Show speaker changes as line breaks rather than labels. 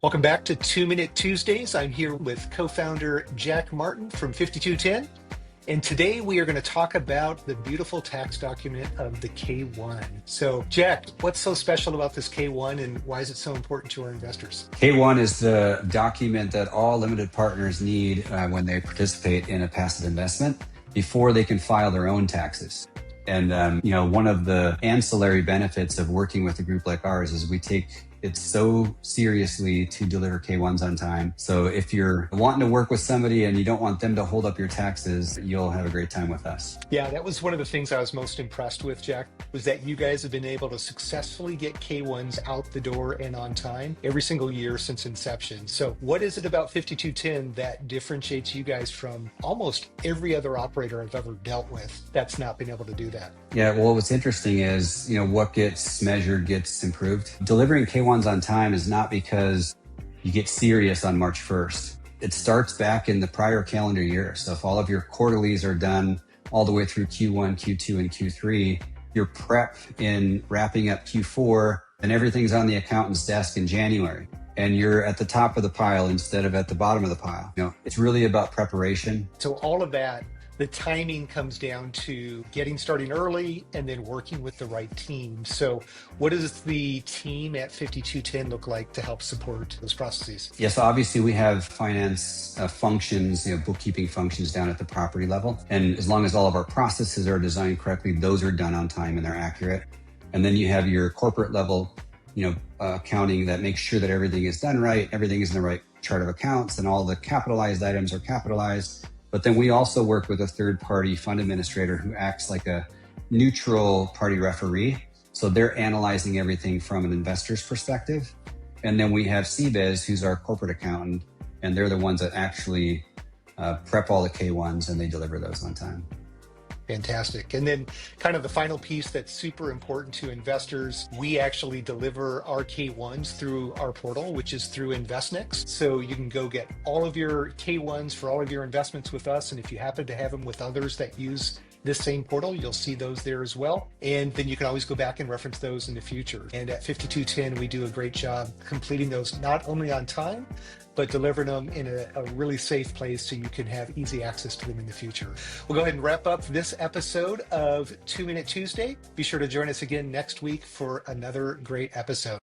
Welcome back to 2 Minute Tuesdays. I'm here with co-founder Jack Martin from 5210. And today we are going to talk about the beautiful tax document of the K-1. So Jack, what's so special about this K-1 and why is it so important to our investors?
K-1 is the document that all limited partners need when they participate in a passive investment before they can file their own taxes. And one of the ancillary benefits of working with a group like ours is we take it so seriously to deliver K-1s on time. So if you're wanting to work with somebody and you don't want them to hold up your taxes, you'll have a great time with us.
Yeah, that was one of the things I was most impressed with, Jack, was that you guys have been able to successfully get K-1s out the door and on time every single year since inception. So what is it about 5210 that differentiates you guys from almost every other operator I've ever dealt with that's not been able to do that?
Yeah, well, what's interesting is, what gets measured gets improved. Delivering K-1s on time is not because you get serious on March 1st. It starts back in the prior calendar year. So if all of your quarterlies are done all the way through Q1, Q2, and Q3, your prep in wrapping up Q4 and everything's on the accountant's desk in January. And you're at the top of the pile instead of at the bottom of the pile. It's really about preparation.
So all of that, the timing comes down to getting starting early and then working with the right team. So what does the team at 5210 look like to help support those processes?
Yes, obviously we have finance functions, bookkeeping functions down at the property level. And as long as all of our processes are designed correctly, those are done on time and they're accurate. And then you have your corporate level, accounting that makes sure that everything is done right, everything is in the right chart of accounts, and all the capitalized items are capitalized. But then we also work with a third-party fund administrator who acts like a neutral party referee. So they're analyzing everything from an investor's perspective. And then we have CBIZ, who's our corporate accountant, and they're the ones that actually prep all the K-1s and they deliver those on time.
Fantastic. And then kind of the final piece that's super important to investors, we actually deliver our K-1s through our portal, which is through InvestNext. So you can go get all of your K-1s for all of your investments with us. And if you happen to have them with others that use this same portal, you'll see those there as well. And then you can always go back and reference those in the future. And at 5210, we do a great job completing those not only on time, but delivering them in a really safe place so you can have easy access to them in the future. We'll go ahead and wrap up this episode of 2 Minute Tuesday. Be sure to join us again next week for another great episode.